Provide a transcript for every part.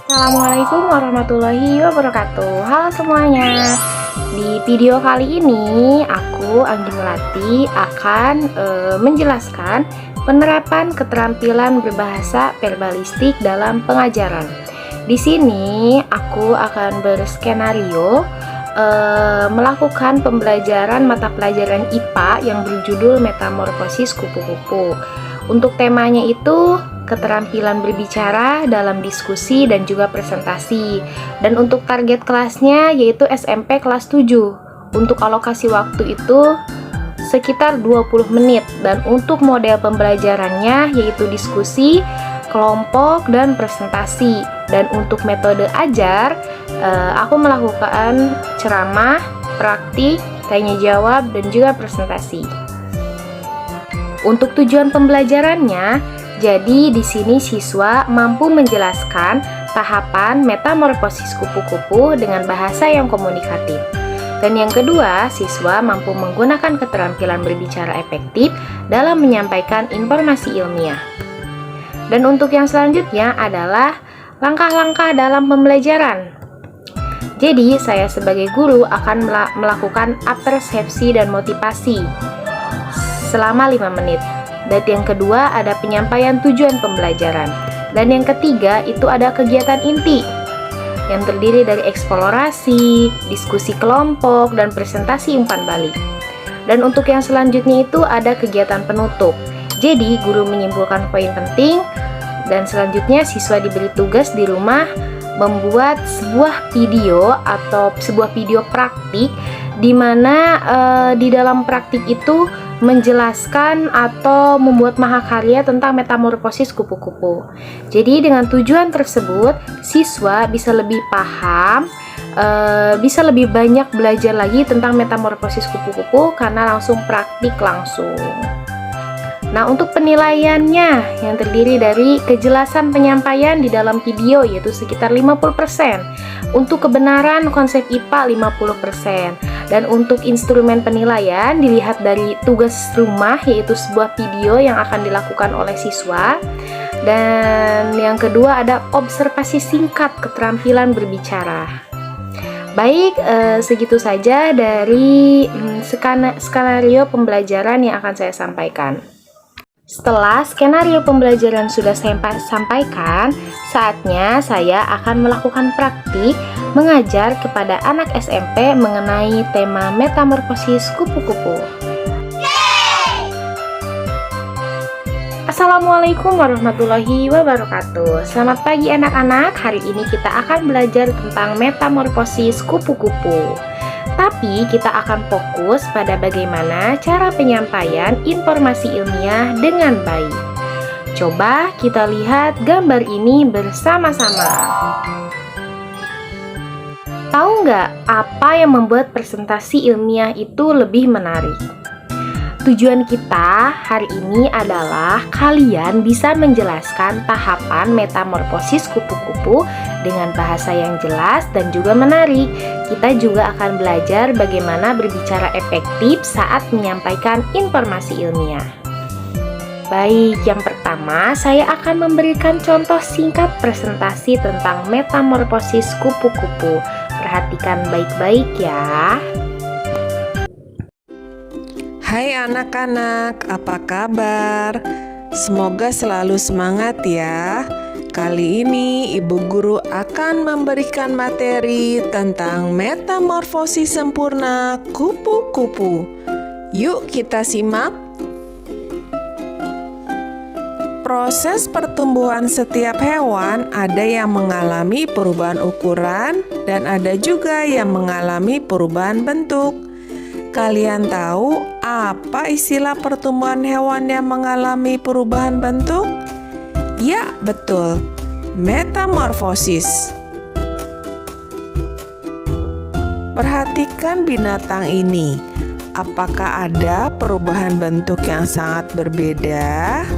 Assalamualaikum warahmatullahi wabarakatuh. Halo semuanya. Di video kali ini aku Anggi Melati akan menjelaskan penerapan keterampilan berbahasa verbalistik dalam pengajaran. Di sini aku akan berskenario melakukan pembelajaran mata pelajaran IPA yang berjudul Metamorfosis Kupu-kupu. Untuk temanya itu keterampilan berbicara dalam diskusi dan juga presentasi. Dan untuk target kelasnya yaitu SMP kelas 7. Untuk alokasi waktu itu sekitar 20 menit. Dan untuk model pembelajarannya yaitu diskusi, kelompok, dan presentasi. Dan untuk metode ajar, aku melakukan ceramah, praktik, tanya jawab, dan juga presentasi. Untuk tujuan pembelajarannya, jadi di sini siswa mampu menjelaskan tahapan metamorfosis kupu-kupu dengan bahasa yang komunikatif. Dan yang kedua, siswa mampu menggunakan keterampilan berbicara efektif dalam menyampaikan informasi ilmiah. Dan untuk yang selanjutnya adalah langkah-langkah dalam pembelajaran. Jadi, saya sebagai guru akan melakukan apersepsi dan motivasi selama 5 menit. Dan yang kedua ada penyampaian tujuan pembelajaran. Dan yang ketiga itu ada kegiatan inti yang terdiri dari eksplorasi, diskusi kelompok, dan presentasi umpan balik. Dan untuk yang selanjutnya itu ada kegiatan penutup. Jadi guru menyimpulkan poin penting dan selanjutnya siswa diberi tugas di rumah membuat sebuah video atau sebuah video praktik di mana di dalam praktik itu menjelaskan atau membuat mahakarya tentang metamorfosis kupu-kupu. Jadi dengan tujuan tersebut siswa bisa lebih paham, bisa lebih banyak belajar lagi tentang metamorfosis kupu-kupu karena langsung praktik langsung. Nah, untuk penilaiannya yang terdiri dari kejelasan penyampaian di dalam video yaitu sekitar 50%, untuk kebenaran konsep IPA 50%, dan untuk instrumen penilaian dilihat dari tugas rumah yaitu sebuah video yang akan dilakukan oleh siswa. Dan yang kedua ada observasi singkat keterampilan berbicara. Baik, segitu saja dari skenario pembelajaran yang akan saya sampaikan. Setelah skenario pembelajaran sudah saya sampaikan, saatnya saya akan melakukan praktik mengajar kepada anak SMP mengenai tema metamorfosis kupu-kupu. Assalamualaikum warahmatullahi wabarakatuh. Selamat pagi anak-anak. Hari ini kita akan belajar tentang metamorfosis kupu-kupu. Tapi kita akan fokus pada bagaimana cara penyampaian informasi ilmiah dengan baik. Coba kita lihat gambar ini bersama-sama. Tahu nggak apa yang membuat presentasi ilmiah itu lebih menarik? Tujuan kita hari ini adalah kalian bisa menjelaskan tahapan metamorfosis kupu-kupu dengan bahasa yang jelas dan juga menarik. Kita juga akan belajar bagaimana berbicara efektif saat menyampaikan informasi ilmiah. Baik, yang pertama saya akan memberikan contoh singkat presentasi tentang metamorfosis kupu-kupu. Perhatikan baik-baik ya. Hai anak-anak, apa kabar? Semoga selalu semangat ya. Kali ini Ibu Guru akan memberikan materi tentang metamorfosis sempurna kupu-kupu. Yuk kita simak. Proses pertumbuhan setiap hewan ada yang mengalami perubahan ukuran dan ada juga yang mengalami perubahan bentuk. Kalian tahu apa istilah pertumbuhan hewan yang mengalami perubahan bentuk? Ya, betul. Metamorfosis. Perhatikan binatang ini. Apakah ada perubahan bentuk yang sangat berbeda?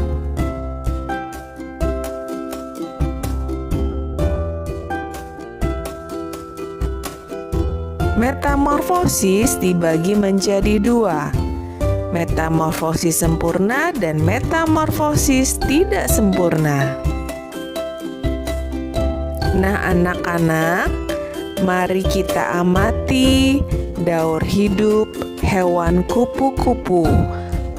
Metamorfosis dibagi menjadi dua, metamorfosis sempurna dan metamorfosis tidak sempurna. Nah, anak-anak, mari kita amati daur hidup hewan kupu-kupu,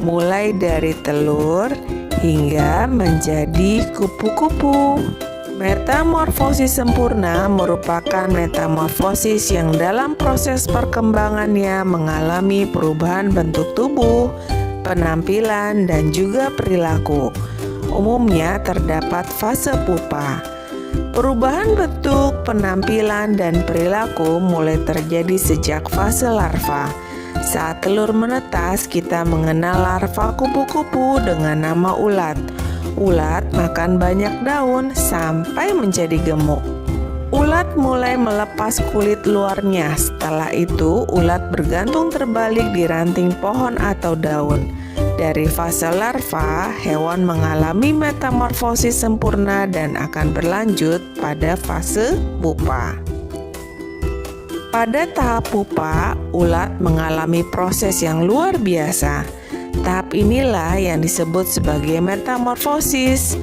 mulai dari telur hingga menjadi kupu-kupu. Metamorfosis sempurna merupakan metamorfosis yang dalam proses perkembangannya mengalami perubahan bentuk tubuh, penampilan, dan juga perilaku. Umumnya terdapat fase pupa. Perubahan bentuk, penampilan, dan perilaku mulai terjadi sejak fase larva. Saat telur menetas, kita mengenal larva kupu-kupu dengan nama ulat. Ulat makan banyak daun sampai menjadi gemuk. Ulat mulai melepas kulit luarnya. Setelah itu, ulat bergantung terbalik di ranting pohon atau daun. Dari fase larva, hewan mengalami metamorfosis sempurna dan akan berlanjut pada fase pupa. Pada tahap pupa, ulat mengalami proses yang luar biasa. Tahap inilah yang disebut sebagai metamorfosis.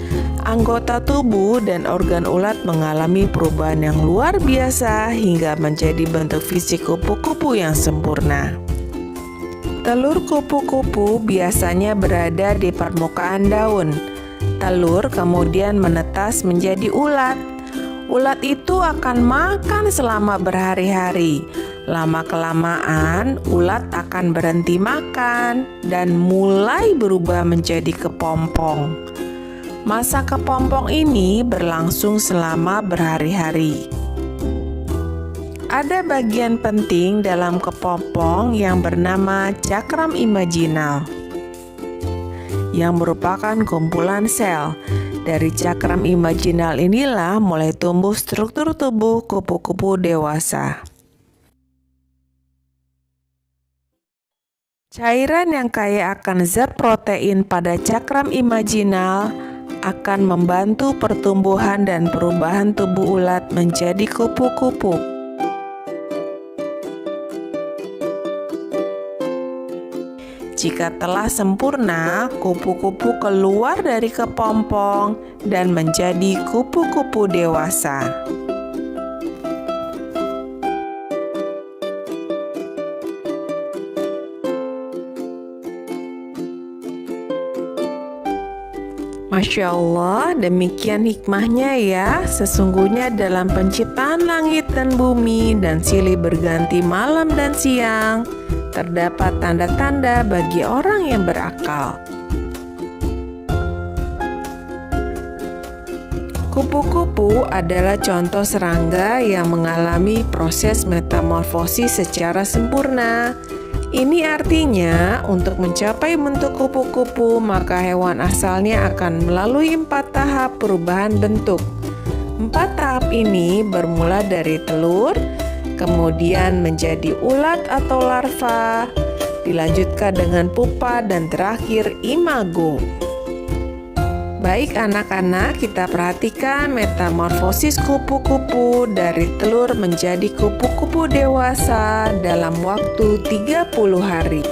Anggota tubuh dan organ ulat mengalami perubahan yang luar biasa hingga menjadi bentuk fisik kupu-kupu yang sempurna. Telur kupu-kupu biasanya berada di permukaan daun. Telur kemudian menetas menjadi ulat. Ulat itu akan makan selama berhari-hari. Lama-kelamaan, ulat akan berhenti makan dan mulai berubah menjadi kepompong. Masa kepompong ini berlangsung selama berhari-hari. Ada bagian penting dalam kepompong yang bernama cakram imaginal, yang merupakan kumpulan sel. Dari cakram imaginal inilah mulai tumbuh struktur tubuh kupu-kupu dewasa. Cairan yang kaya akan zat protein pada cakram imaginal akan membantu pertumbuhan dan perubahan tubuh ulat menjadi kupu-kupu. Jika telah sempurna, kupu-kupu keluar dari kepompong dan menjadi kupu-kupu dewasa. Masya Allah, demikian hikmahnya ya. Sesungguhnya dalam penciptaan langit dan bumi dan silih berganti malam dan siang, terdapat tanda-tanda bagi orang yang berakal. Kupu-kupu adalah contoh serangga yang mengalami proses metamorfosis secara sempurna. Ini artinya untuk mencapai bentuk kupu-kupu, maka hewan asalnya akan melalui 4 tahap perubahan bentuk. 4 tahap ini bermula dari telur, kemudian menjadi ulat atau larva, dilanjutkan dengan pupa, dan terakhir imago. Baik anak-anak, kita perhatikan metamorfosis kupu-kupu dari telur menjadi kupu-kupu dewasa dalam waktu 30 hari.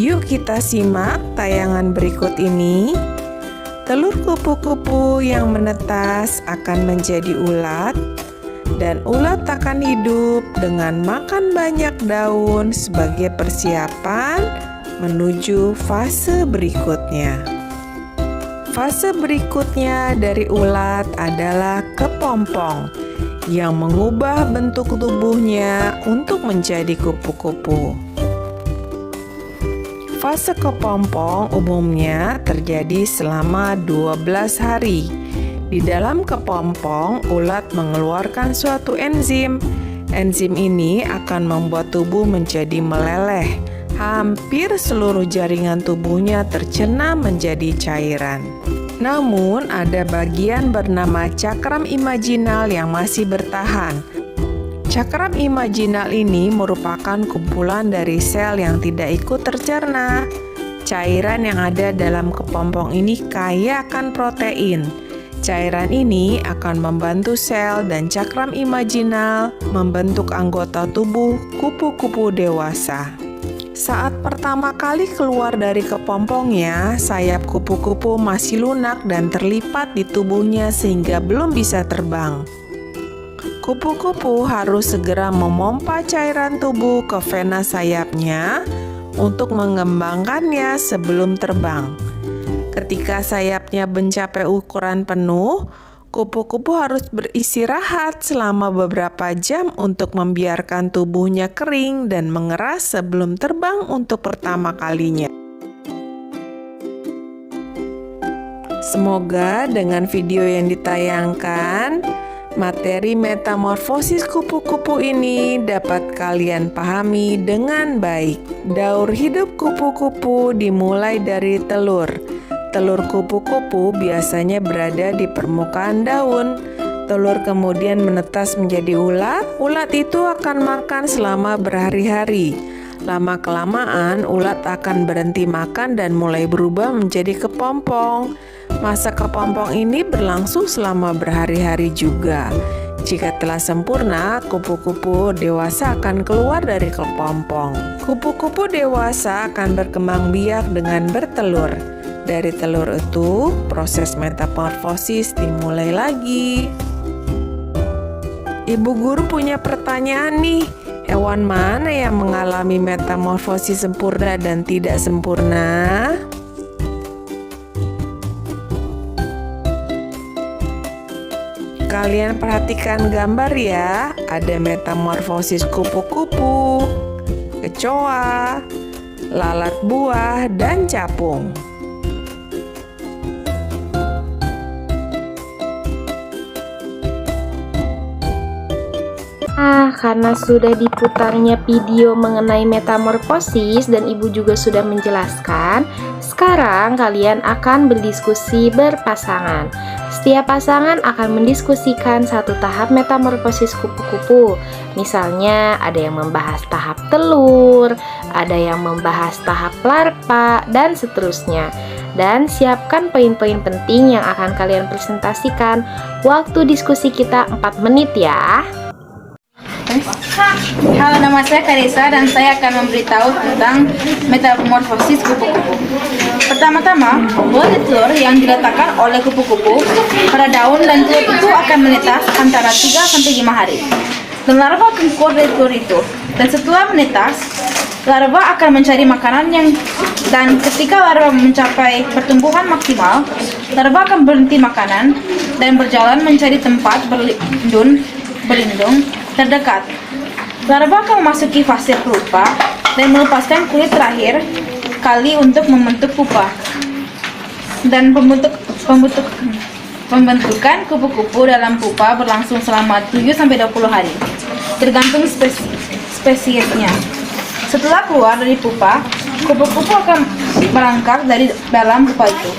Yuk kita simak tayangan berikut ini. Telur kupu-kupu yang menetas akan menjadi ulat, dan ulat akan hidup dengan makan banyak daun sebagai persiapan menuju fase berikutnya. Fase berikutnya dari ulat adalah kepompong yang mengubah bentuk tubuhnya untuk menjadi kupu-kupu. Fase kepompong umumnya terjadi selama 12 hari. Di dalam kepompong, ulat mengeluarkan suatu enzim. Enzim ini akan membuat tubuh menjadi meleleh. Hampir seluruh jaringan tubuhnya tercerna menjadi cairan. Namun, ada bagian bernama cakram imaginal yang masih bertahan. Cakram imaginal ini merupakan kumpulan dari sel yang tidak ikut tercerna. Cairan yang ada dalam kepompong ini kaya akan protein. Cairan ini akan membantu sel dan cakram imaginal membentuk anggota tubuh kupu-kupu dewasa. Saat pertama kali keluar dari kepompongnya, sayap kupu-kupu masih lunak dan terlipat di tubuhnya sehingga belum bisa terbang. Kupu-kupu harus segera memompa cairan tubuh ke vena sayapnya untuk mengembangkannya sebelum terbang. Ketika sayapnya mencapai ukuran penuh, kupu-kupu harus beristirahat selama beberapa jam untuk membiarkan tubuhnya kering dan mengeras sebelum terbang untuk pertama kalinya. Semoga dengan video yang ditayangkan, materi metamorfosis kupu-kupu ini dapat kalian pahami dengan baik. Daur hidup kupu-kupu dimulai dari telur. Telur kupu-kupu biasanya berada di permukaan daun. Telur kemudian menetas menjadi ulat. Ulat itu akan makan selama berhari-hari. Lama-kelamaan, ulat akan berhenti makan dan mulai berubah menjadi kepompong. Masa kepompong ini berlangsung selama berhari-hari juga. Jika telah sempurna, kupu-kupu dewasa akan keluar dari kepompong. Kupu-kupu dewasa akan berkembang biak dengan bertelur. Dari telur itu, proses metamorfosis dimulai lagi. Ibu guru punya pertanyaan nih. Hewan mana yang mengalami metamorfosis sempurna dan tidak sempurna? Kalian perhatikan gambar ya. Ada metamorfosis kupu-kupu, kecoa, lalat buah, dan capung. Karena sudah diputarnya video mengenai metamorfosis dan ibu juga sudah menjelaskan, sekarang kalian akan berdiskusi berpasangan. Setiap pasangan akan mendiskusikan satu tahap metamorfosis kupu-kupu. Misalnya ada yang membahas tahap telur, ada yang membahas tahap larva, dan seterusnya. Dan siapkan poin-poin penting yang akan kalian presentasikan. Waktu diskusi kita 4 menit ya. Halo, nama saya Karisa dan saya akan memberitahu tentang metamorfosis kupu-kupu. Pertama-tama, buah telur yang diletakkan oleh kupu-kupu pada daun dan telur itu akan menetas antara 3-5 hari. Dan larva akan keluar dari telur itu. Dan setelah menetas, larva akan mencari makanan dan ketika larva mencapai pertumbuhan maksimal, larva akan berhenti makanan dan berjalan mencari tempat berlindung terdekat. Larva akan memasuki fase pupa dan melepaskan kulit terakhir kali untuk membentuk pupa. Dan pembentukan kupu-kupu dalam pupa berlangsung selama 7-20 hari, tergantung spesiesnya. Setelah keluar dari pupa, kupu-kupu akan merangkak dari dalam pupa itu.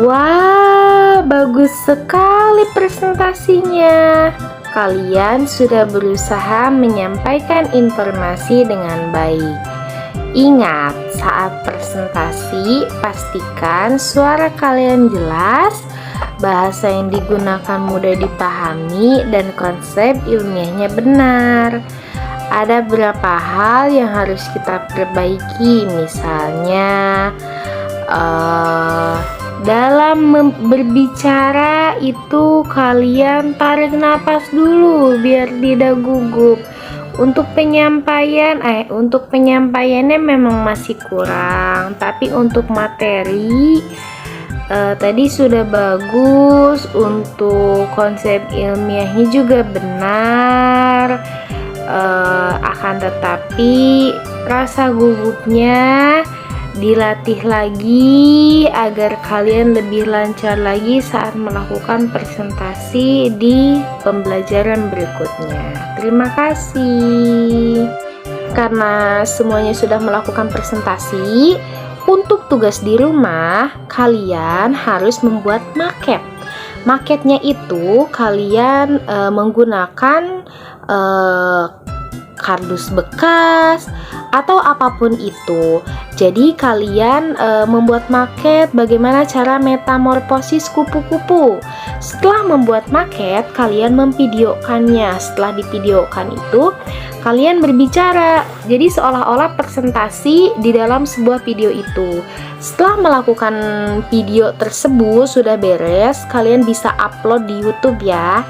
Wah, bagus sekali presentasinya. Kalian sudah berusaha menyampaikan informasi dengan baik. Ingat, saat presentasi, pastikan suara kalian jelas, bahasa yang digunakan mudah dipahami, dan konsep ilmiahnya benar. Ada beberapa hal yang harus kita perbaiki, misalnya dalam berbicara itu kalian tarik napas dulu biar tidak gugup. Untuk penyampaiannya memang masih kurang, tapi untuk materi tadi sudah bagus. Untuk konsep ilmiahnya juga benar, akan tetapi rasa gugupnya dilatih lagi agar kalian lebih lancar lagi saat melakukan presentasi di pembelajaran berikutnya. Terima kasih. Karena semuanya sudah melakukan presentasi, untuk tugas di rumah kalian harus membuat maket. Maketnya itu kalian menggunakan kardus bekas, atau apapun itu. Jadi kalian membuat maket bagaimana cara metamorfosis kupu-kupu. Setelah membuat maket, kalian memvideokannya. Setelah divideokan itu, kalian berbicara. Jadi seolah-olah presentasi di dalam sebuah video itu. Setelah melakukan video tersebut sudah beres, kalian bisa upload di YouTube ya.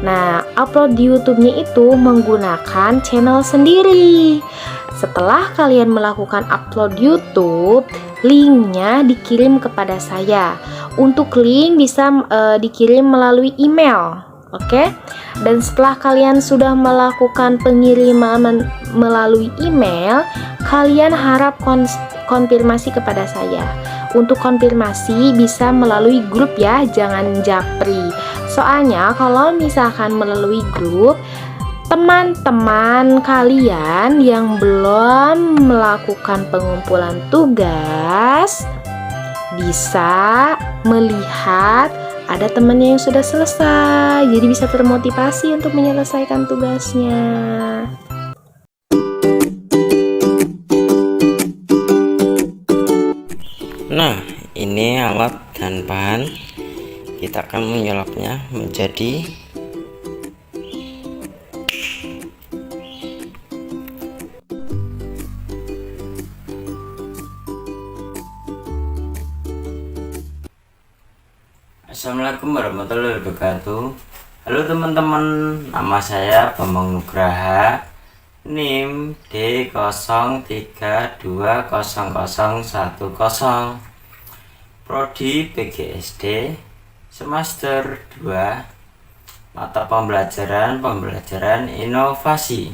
Nah, upload di YouTube-nya itu menggunakan channel sendiri. Setelah kalian melakukan upload YouTube, linknya dikirim kepada saya. Untuk link bisa dikirim melalui email, oke? Dan setelah kalian sudah melakukan pengiriman melalui email, kalian harap konfirmasi kepada saya. Untuk konfirmasi bisa melalui grup ya, jangan japri. Soalnya kalau misalkan melalui grup, teman-teman kalian yang belum melakukan pengumpulan tugas bisa melihat ada temannya yang sudah selesai, jadi bisa termotivasi untuk menyelesaikan tugasnya. Nah, ini alat dan bahan. Kita akan menyulapnya menjadi Assalamualaikum warahmatullahi wabarakatuh. Halo teman-teman, nama saya Bambang Nugraha, NIM D03200010, Prodi PGSD, semester 2, mata pembelajaran inovasi.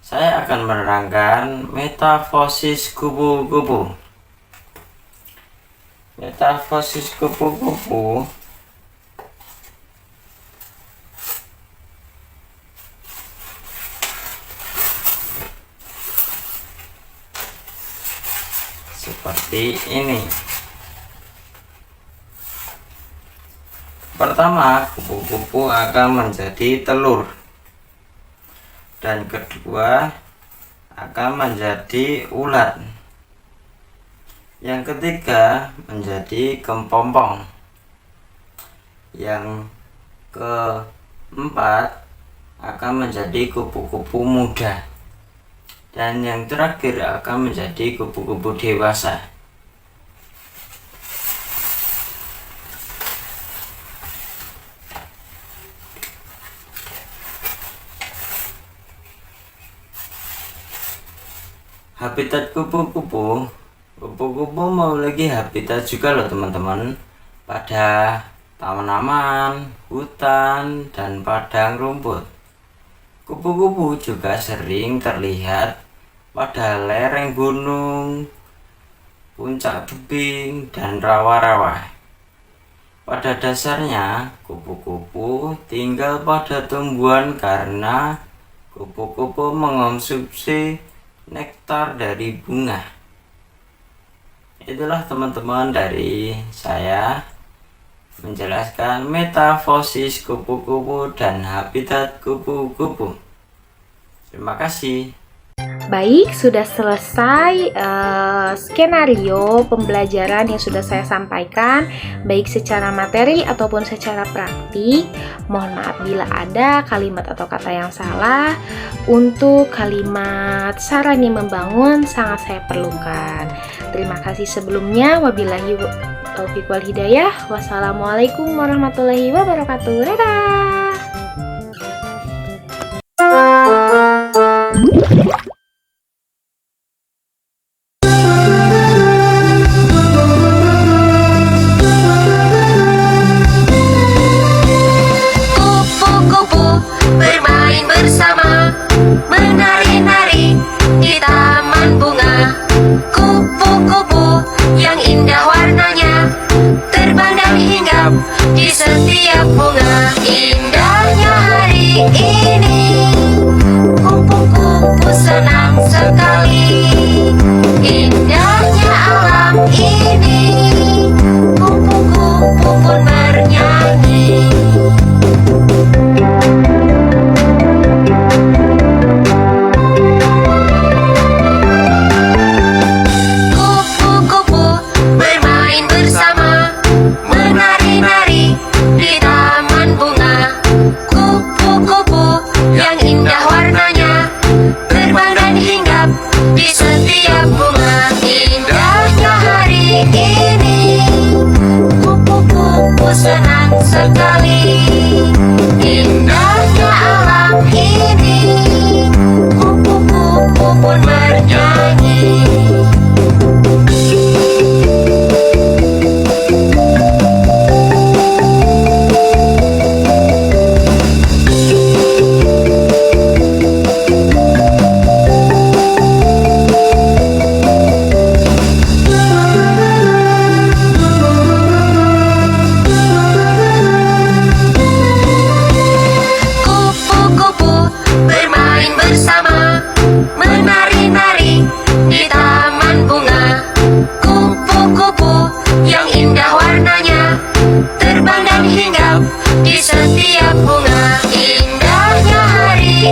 Saya akan menerangkan metamorfosis kupu-kupu. Metamorfosis kupu-kupu seperti ini. Pertama, kupu-kupu akan menjadi telur, dan kedua akan menjadi ulat, yang ketiga menjadi kepompong, yang keempat akan menjadi kupu-kupu muda, dan yang terakhir akan menjadi kupu-kupu dewasa. Habitat kupu-kupu memiliki habitat juga loh teman-teman, pada tanaman, hutan, dan padang rumput. Kupu-kupu juga sering terlihat pada lereng gunung, puncak tebing, dan rawa-rawa. Pada dasarnya, kupu-kupu tinggal pada tumbuhan karena kupu-kupu mengonsumsi nektar dari bunga. Itulah teman-teman dari saya menjelaskan metamorfosis kupu-kupu dan habitat kupu-kupu. Terima kasih. Baik, sudah selesai skenario pembelajaran yang sudah saya sampaikan, baik secara materi ataupun secara praktik. Mohon maaf bila ada kalimat atau kata yang salah. Untuk kalimat saran yang membangun sangat saya perlukan. Terima kasih sebelumnya. Wabillahi taufiq wal hidayah. Wassalamualaikum warahmatullahi wabarakatuh. Dadah. Kupu-kupu bermain bersama, menari-nari di taman bunga. Kupu-kupu yang indah warnanya, terbang dan hinggap di setiap bunga.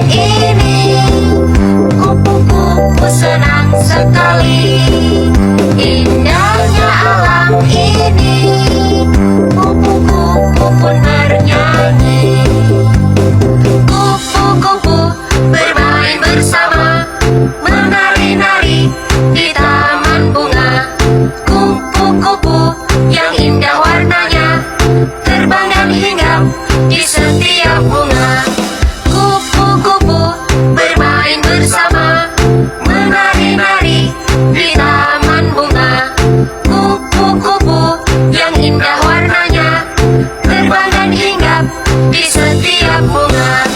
ini. Kupu-kupu senang sekali, indahnya alam ini. Kupu-kupu pun bernyanyi. Kupu-kupu bermain bersama, menari-nari di taman bunga. Kupu-kupu yang indah warnanya, terbang dan hinggap di setiap bunga. Kupu-kupu bermain bersama, menari-nari di taman bunga. Kupu-kupu yang indah warnanya, terbang dan hinggap di setiap bunga.